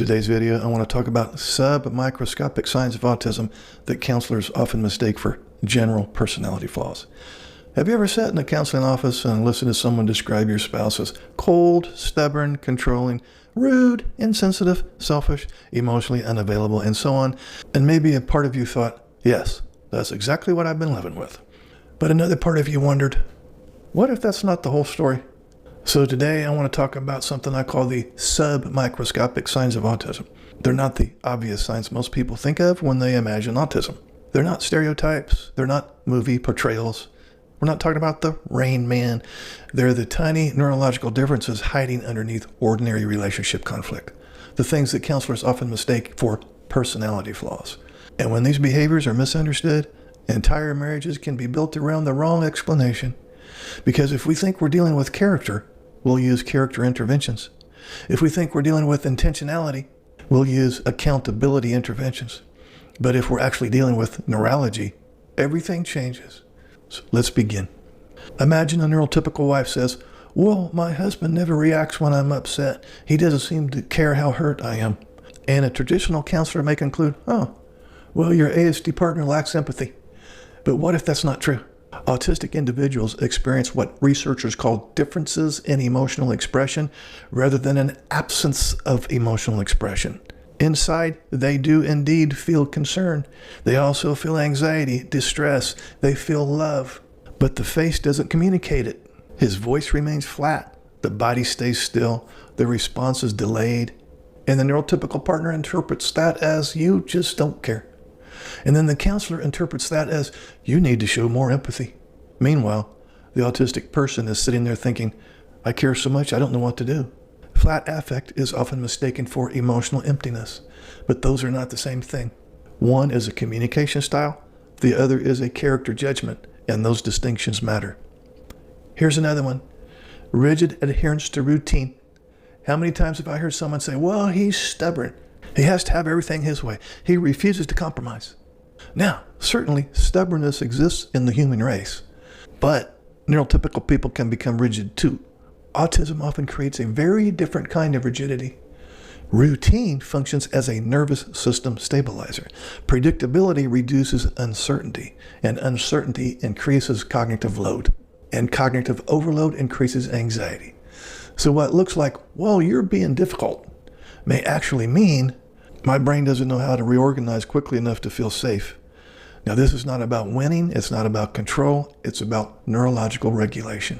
In today's video, I want to talk about submicroscopic signs of autism that counselors often mistake for general personality flaws. Have you ever sat in a counseling office and listened to someone describe your spouse as cold, stubborn, controlling, rude, insensitive, selfish, emotionally unavailable, and so on? And maybe a part of you thought, yes, that's exactly what I've been living with. But another part of you wondered, what if that's not the whole story? So today I want to talk about something I call the submicroscopic signs of autism. They're not the obvious signs most people think of when they imagine autism. They're not stereotypes. They're not movie portrayals. We're not talking about the Rain Man. They're the tiny neurological differences hiding underneath ordinary relationship conflict. The things that counselors often mistake for personality flaws. And when these behaviors are misunderstood, entire marriages can be built around the wrong explanation. Because if we think we're dealing with character, we'll use character interventions. If we think we're dealing with intentionality, we'll use accountability interventions. But if we're actually dealing with neurology, everything changes. So let's begin. Imagine a neurotypical wife says, well, my husband never reacts when I'm upset. He doesn't seem to care how hurt I am. And a traditional counselor may conclude, oh, well, your ASD partner lacks empathy. But what if that's not true? Autistic individuals experience what researchers call differences in emotional expression rather than an absence of emotional expression. Inside, they do indeed feel concern. They also feel anxiety, distress. They feel love. But the face doesn't communicate it. His voice remains flat. The body stays still. The response is delayed. And the neurotypical partner interprets that as, you just don't care. And then the counselor interprets that as, you need to show more empathy. Meanwhile, the autistic person is sitting there thinking, I care so much, I don't know what to do. Flat affect is often mistaken for emotional emptiness, but those are not the same thing. One is a communication style, the other is a character judgment, and those distinctions matter. Here's another one, rigid adherence to routine. How many times have I heard someone say, well, he's stubborn. He has to have everything his way. He refuses to compromise. Now, certainly stubbornness exists in the human race, but neurotypical people can become rigid too. Autism often creates a very different kind of rigidity. Routine functions as a nervous system stabilizer. Predictability reduces uncertainty, and uncertainty increases cognitive load, and cognitive overload increases anxiety. So what looks like, well, you're being difficult, may actually mean my brain doesn't know how to reorganize quickly enough to feel safe. Now, this is not about winning. It's not about control. It's about neurological regulation.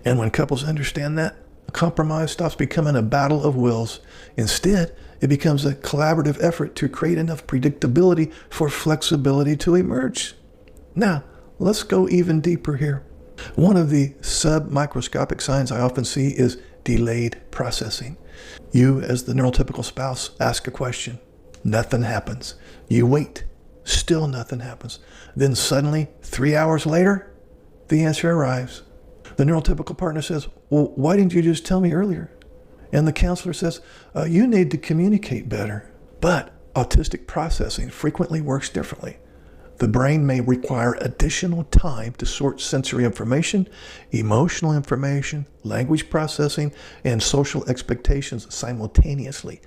And when couples understand that, a compromise stops becoming a battle of wills. Instead, it becomes a collaborative effort to create enough predictability for flexibility to emerge. Now, let's go even deeper here. One of the submicroscopic signs I often see is delayed processing. You, as the neurotypical spouse, ask a question. Nothing happens. You wait. Still nothing happens. Then suddenly, 3 hours later, the answer arrives. The neurotypical partner says, well, why didn't you just tell me earlier? And the counselor says, you need to communicate better. But autistic processing frequently works differently. The brain may require additional time to sort sensory information, emotional information, language processing, and social expectations simultaneously.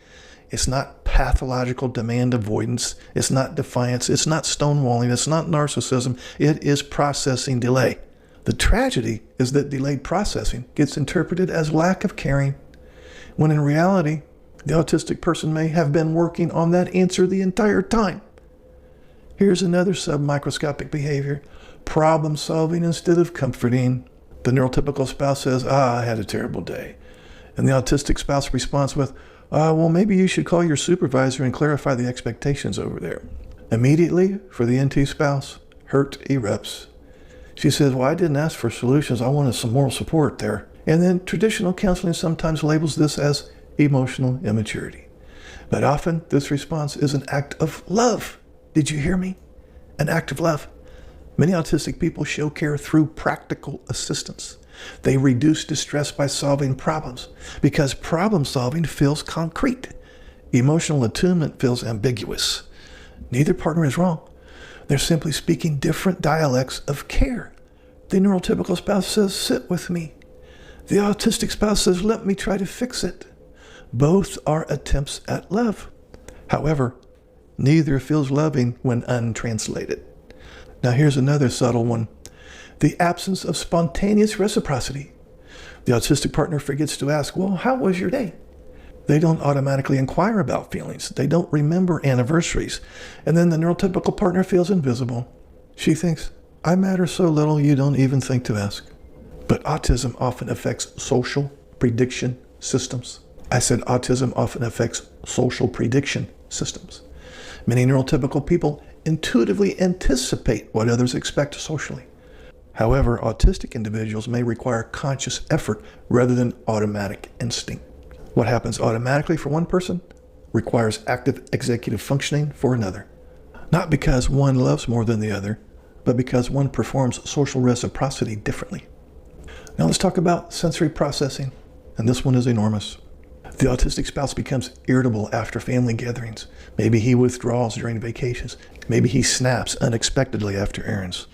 It's not pathological demand avoidance. It's not defiance. It's not stonewalling. It's not narcissism. It is processing delay. The tragedy is that delayed processing gets interpreted as lack of caring, when in reality, the autistic person may have been working on that answer the entire time. Here's another submicroscopic behavior, problem solving instead of comforting. The neurotypical spouse says, I had a terrible day. And the autistic spouse responds with, well, maybe you should call your supervisor and clarify the expectations over there. Immediately, for the NT spouse, hurt erupts. She says, well, I didn't ask for solutions. I wanted some moral support there. And then traditional counseling sometimes labels this as emotional immaturity. But often, this response is an act of love. Did you hear me? An act of love. Many autistic people show care through practical assistance. They reduce distress by solving problems because problem solving feels concrete. Emotional attunement feels ambiguous. Neither partner is wrong. They're simply speaking different dialects of care. The neurotypical spouse says, sit with me. The autistic spouse says, let me try to fix it. Both are attempts at love. However, neither feels loving when untranslated. Now here's another subtle one. The absence of spontaneous reciprocity. The autistic partner forgets to ask, well, how was your day? They don't automatically inquire about feelings. They don't remember anniversaries. And then the neurotypical partner feels invisible. She thinks, I matter so little you don't even think to ask. But autism often affects social prediction systems. I said autism often affects social prediction systems. Many neurotypical people intuitively anticipate what others expect socially. However, autistic individuals may require conscious effort rather than automatic instinct. What happens automatically for one person requires active executive functioning for another. Not because one loves more than the other, but because one performs social reciprocity differently. Now let's talk about sensory processing, and this one is enormous. The autistic spouse becomes irritable after family gatherings. Maybe he withdraws during vacations. Maybe he snaps unexpectedly after errands.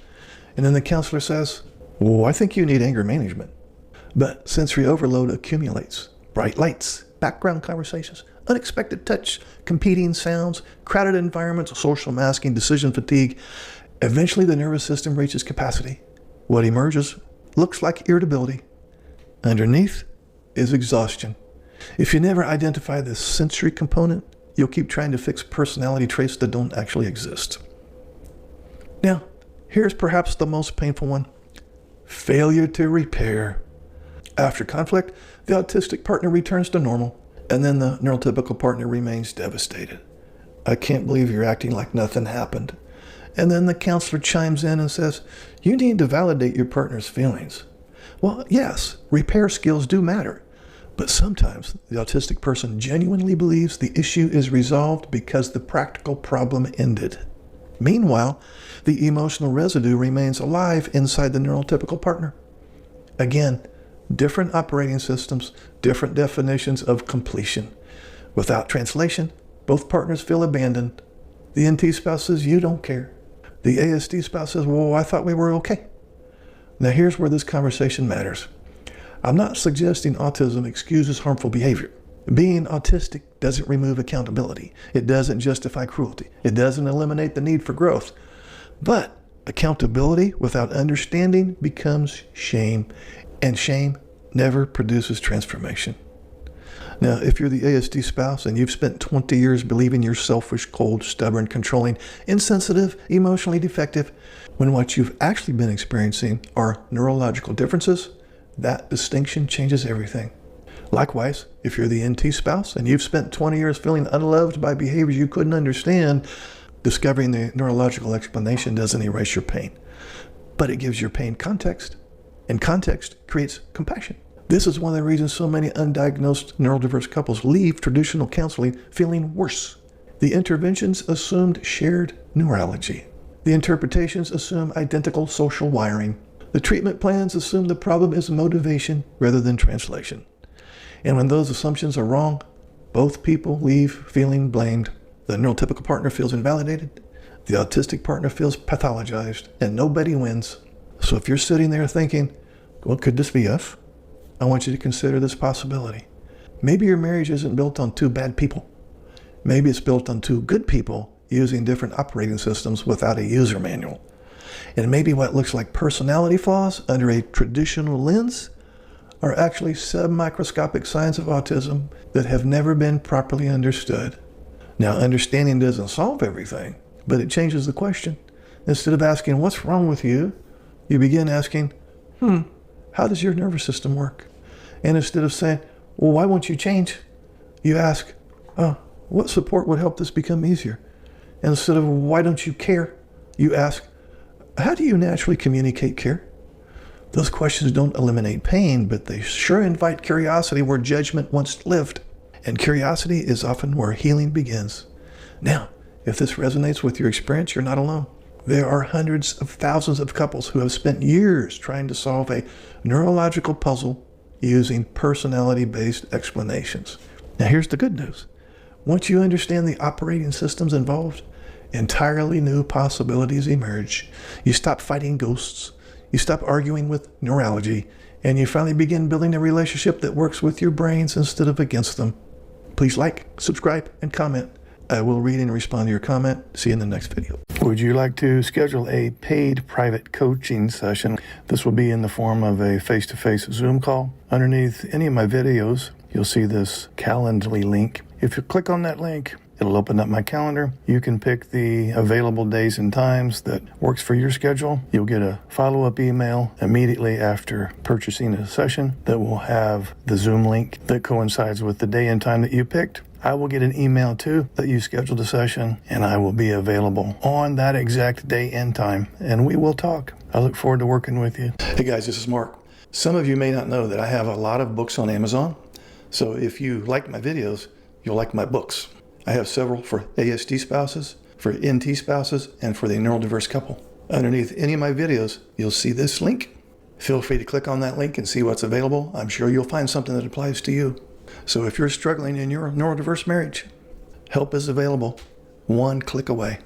And then the counselor says, well, I think you need anger management. But sensory overload accumulates. Bright lights, background conversations, unexpected touch, competing sounds, crowded environments, social masking, decision fatigue. Eventually the nervous system reaches capacity. What emerges looks like irritability. Underneath is exhaustion. If you never identify this sensory component, you'll keep trying to fix personality traits that don't actually exist. Now, here's perhaps the most painful one. Failure to repair. After conflict, the autistic partner returns to normal, and then the neurotypical partner remains devastated. I can't believe you're acting like nothing happened. And then the counselor chimes in and says, you need to validate your partner's feelings. Well, yes, repair skills do matter. But sometimes the autistic person genuinely believes the issue is resolved because the practical problem ended. Meanwhile, the emotional residue remains alive inside the neurotypical partner. Again, different operating systems, different definitions of completion. Without translation, both partners feel abandoned. The NT spouse says, you don't care. The ASD spouse says, well, I thought we were okay. Now here's where this conversation matters. I'm not suggesting autism excuses harmful behavior. Being autistic doesn't remove accountability. It doesn't justify cruelty. It doesn't eliminate the need for growth. But accountability without understanding becomes shame, and shame never produces transformation. Now, if you're the ASD spouse and you've spent 20 years believing you're selfish, cold, stubborn, controlling, insensitive, emotionally defective, when what you've actually been experiencing are neurological differences, that distinction changes everything. Likewise, if you're the NT spouse and you've spent 20 years feeling unloved by behaviors you couldn't understand, discovering the neurological explanation doesn't erase your pain, but it gives your pain context, and context creates compassion. This is one of the reasons so many undiagnosed neurodiverse couples leave traditional counseling feeling worse. The interventions assumed shared neurology. The interpretations assume identical social wiring. The treatment plans assume the problem is motivation rather than translation. And when those assumptions are wrong, both people leave feeling blamed. The neurotypical partner feels invalidated. The autistic partner feels pathologized, and nobody wins. So if you're sitting there thinking, well, could this be us? I want you to consider this possibility. Maybe your marriage isn't built on two bad people. Maybe it's built on two good people using different operating systems without a user manual. And maybe what looks like personality flaws under a traditional lens are actually submicroscopic signs of autism that have never been properly understood. Now, understanding doesn't solve everything, but it changes the question. Instead of asking, what's wrong with you? You begin asking, how does your nervous system work? And instead of saying, well, why won't you change? You ask, what support would help this become easier? And instead of, why don't you care? You ask, how do you naturally communicate care? Those questions don't eliminate pain, but they sure invite curiosity where judgment once lived. And curiosity is often where healing begins. Now, if this resonates with your experience, you're not alone. There are hundreds of thousands of couples who have spent years trying to solve a neurological puzzle using personality-based explanations. Now, here's the good news. Once you understand the operating systems involved, entirely new possibilities emerge. You stop fighting ghosts. You stop arguing with neurology, and you finally begin building a relationship that works with your brains instead of against them. Please like, subscribe, and comment. I will read and respond to your comment. See you in the next video. Would you like to schedule a paid private coaching session? This will be in the form of a face-to-face Zoom call. Underneath any of my videos, you'll see this Calendly link. If you click on that link, it'll open up my calendar. You can pick the available days and times that works for your schedule. You'll get a follow-up email immediately after purchasing a session that will have the Zoom link that coincides with the day and time that you picked. I will get an email too that you scheduled a session, and I will be available on that exact day and time, and we will talk. I look forward to working with you. Hey guys, this is Mark. Some of you may not know that I have a lot of books on Amazon. So if you like my videos, you'll like my books. I have several for ASD spouses, for NT spouses, and for the neurodiverse couple. Underneath any of my videos, you'll see this link. Feel free to click on that link and see what's available. I'm sure you'll find something that applies to you. So if you're struggling in your neurodiverse marriage, help is available, one click away.